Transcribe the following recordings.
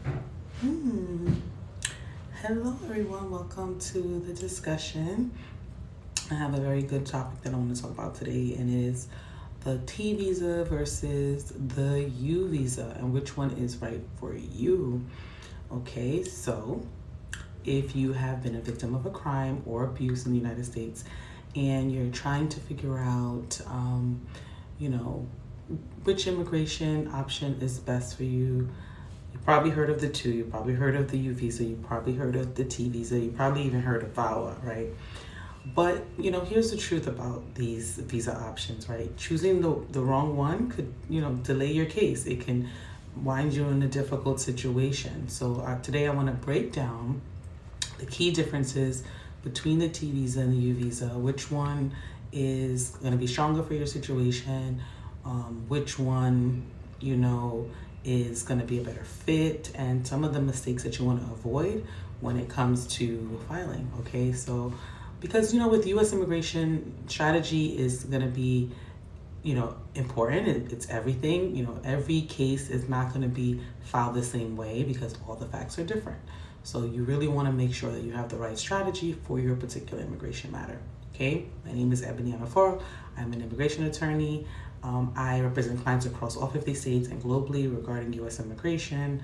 Hmm. Hello, everyone. Welcome to the discussion. I have a very good topic that I want to talk about today, and it is the T visa versus the U visa, and which one is right for you. Okay, so if you have been a victim of a crime or abuse in the United States, and you're trying to figure out, you know, which immigration option is best for you. You probably heard of the two. You probably heard of the U visa. You probably heard of the T visa. You probably even heard of VAWA, right? But here's the truth about these visa options, right? Choosing the wrong one could delay your case. It can wind you in a difficult situation. So today I want to break down the key differences between the T visa and the U visa. Which one is going to be stronger for your situation? Which one is going to be a better fit, and some of the mistakes that you want to avoid when it comes to filing. Okay, so because with U.S. immigration, strategy is going to be important. It's everything. Every case is not going to be filed the same way because all the facts are different. So you really want to make sure that you have the right strategy for your particular immigration matter. Okay, my name is Ebony Anuforo. I'm an immigration attorney. I represent clients across all 50 states and globally regarding U.S. immigration.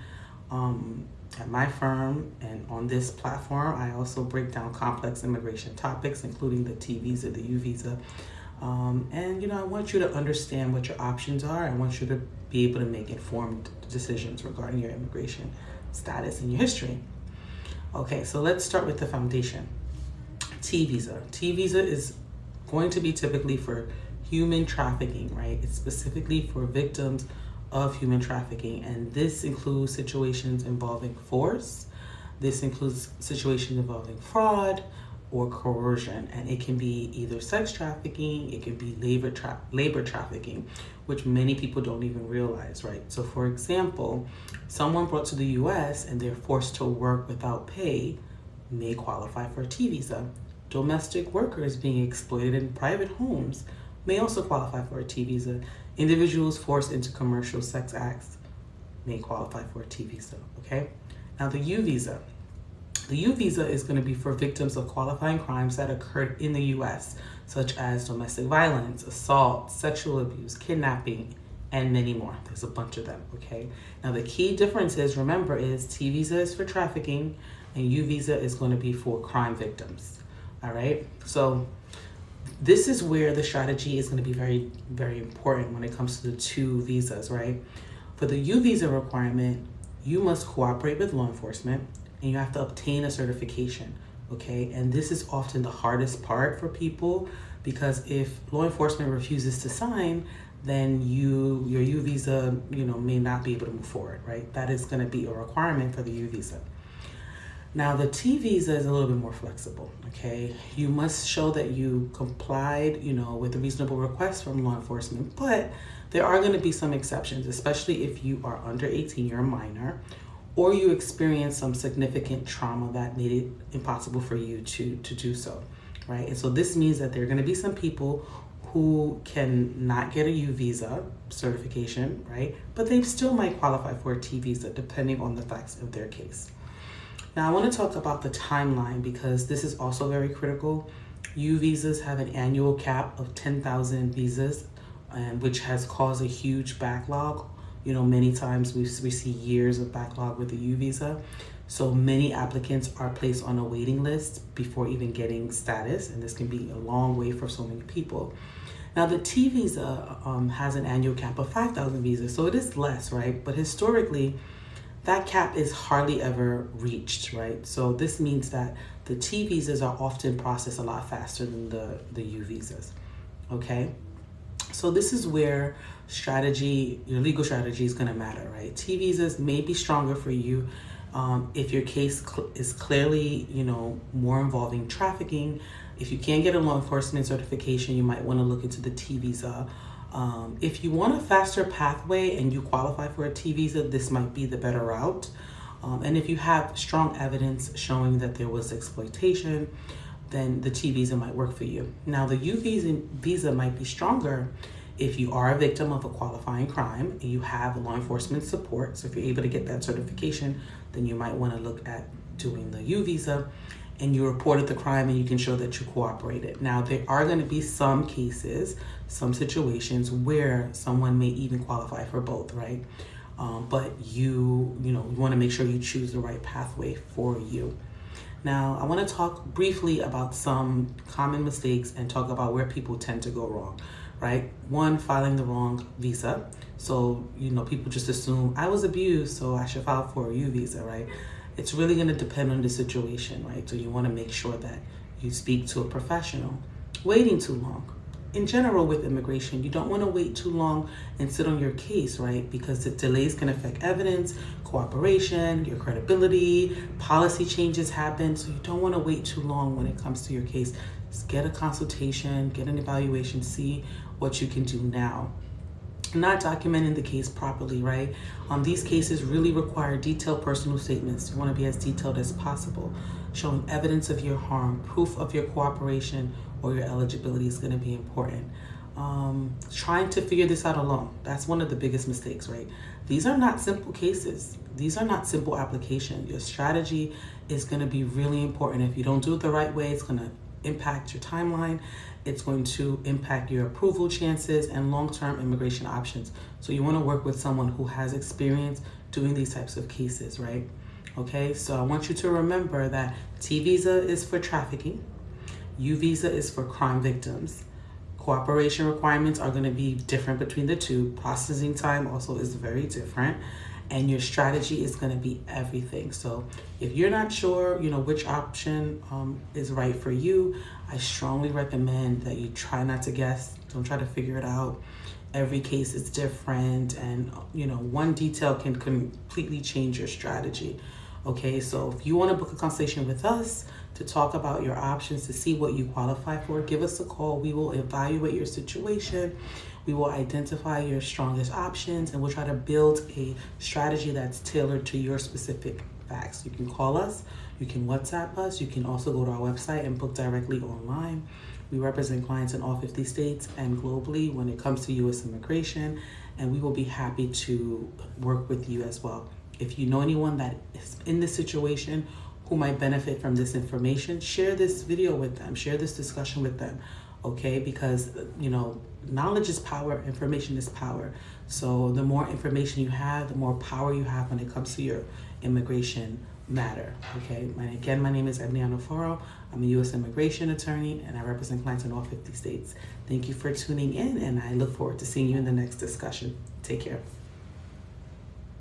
At my firm and on this platform, I also break down complex immigration topics, including the T visa, the U visa. And I want you to understand what your options are. I want you to be able to make informed decisions regarding your immigration status and your history. Okay, so let's start with the foundation. T visa. T visa is going to be typically for human trafficking, right? It's specifically for victims of human trafficking, and this includes situations involving force. This includes situations involving fraud or coercion, and it can be either sex trafficking, it can be labor trafficking, which many people don't even realize, right? So for example, someone brought to the US and they're forced to work without pay may qualify for a T visa. Domestic workers being exploited in private homes may also qualify for a T visa. Individuals forced into commercial sex acts may qualify for a T visa, okay? Now the U visa. The U visa is going to be for victims of qualifying crimes that occurred in the US, such as domestic violence, assault, sexual abuse, kidnapping, and many more. There's a bunch of them, okay? Now the key differences, remember, is T visa is for trafficking and U visa is going to be for crime victims, all right? So this is where the strategy is going to be very, very important when it comes to the two visas, right? For the U visa requirement, you must cooperate with law enforcement and you have to obtain a certification, okay? And this is often the hardest part for people because if law enforcement refuses to sign, then your U visa, may not be able to move forward, right? That is going to be a requirement for the U visa. Now, the T visa is a little bit more flexible, okay? You must show that you complied, with a reasonable request from law enforcement, but there are going to be some exceptions, especially if you are under 18, you're a minor, or you experience some significant trauma that made it impossible for you to do so, right? And so this means that there are going to be some people who can not get a U visa certification, right? But they still might qualify for a T visa depending on the facts of their case. Now, I want to talk about the timeline because this is also very critical. U visas have an annual cap of 10,000 visas, and which has caused a huge backlog. Many times we see years of backlog with the U visa. So many applicants are placed on a waiting list before even getting status, and this can be a long way for so many people. Now, the T visa has an annual cap of 5,000 visas, so it is less, right? But historically, that cap is hardly ever reached, right? So this means that the T visas are often processed a lot faster than the U visas, okay? So this is where your legal strategy is gonna matter, right? T visas may be stronger for you if your case is clearly, more involving trafficking. If you can't get a law enforcement certification, you might wanna look into the T visa. If you want a faster pathway and you qualify for a T visa, this might be the better route. And if you have strong evidence showing that there was exploitation, then the T visa might work for you. Now, the U visa might be stronger If you are a victim of a qualifying crime and you have law enforcement support, so if you're able to get that certification, then you might want to look at doing the U visa, and you reported the crime and you can show that you cooperated. Now, there are going to be some cases, some situations where someone may even qualify for both, right? But you want to make sure you choose the right pathway for you. Now, I want to talk briefly about some common mistakes and talk about where people tend to go wrong, right? One, filing the wrong visa. So, people just assume I was abused, so I should file for a U visa, right? It's really going to depend on the situation, right? So you want to make sure that you speak to a professional. Waiting too long. In general, with immigration, you don't want to wait too long and sit on your case, right? Because the delays can affect evidence, cooperation, your credibility, policy changes happen. So you don't want to wait too long when it comes to your case. Just get a consultation, get an evaluation, see what you can do now. Not documenting the case properly, right? These cases really require detailed personal statements. You want to be as detailed as possible. Showing evidence of your harm, proof of your cooperation or your eligibility is going to be important. Trying to figure this out alone. That's one of the biggest mistakes, right? These are not simple cases. These are not simple applications. Your strategy is going to be really important. If you don't do it the right way, it's going to impact your timeline. It's going to impact your approval chances and long-term immigration options. So you want to work with someone who has experience doing these types of cases, right? Okay, so I want you to remember that T visa is for trafficking. U visa is for crime victims. Cooperation requirements are going to be different between the two. Processing time also is very different. And your strategy is going to be everything. So if you're not sure, which option is right for you, I strongly recommend that you try not to guess. Don't try to figure it out. Every case is different, and one detail can completely change your strategy. Okay, so if you want to book a consultation with us to talk about your options, to see what you qualify for, give us a call. We will evaluate your situation. We will identify your strongest options, and we'll try to build a strategy that's tailored to your specific facts. You can call us, you can WhatsApp us, you can also go to our website and book directly online. We represent clients in all 50 states and globally when it comes to U.S. immigration, and we will be happy to work with you as well. If you know anyone that is in this situation who might benefit from this information, share this video with them, share this discussion with them, okay? Because, knowledge is power, information is power. So the more information you have, the more power you have when it comes to your immigration matter, okay? My name is Ebony Anuforo. I'm a U.S. immigration attorney, and I represent clients in all 50 states. Thank you for tuning in, and I look forward to seeing you in the next discussion. Take care.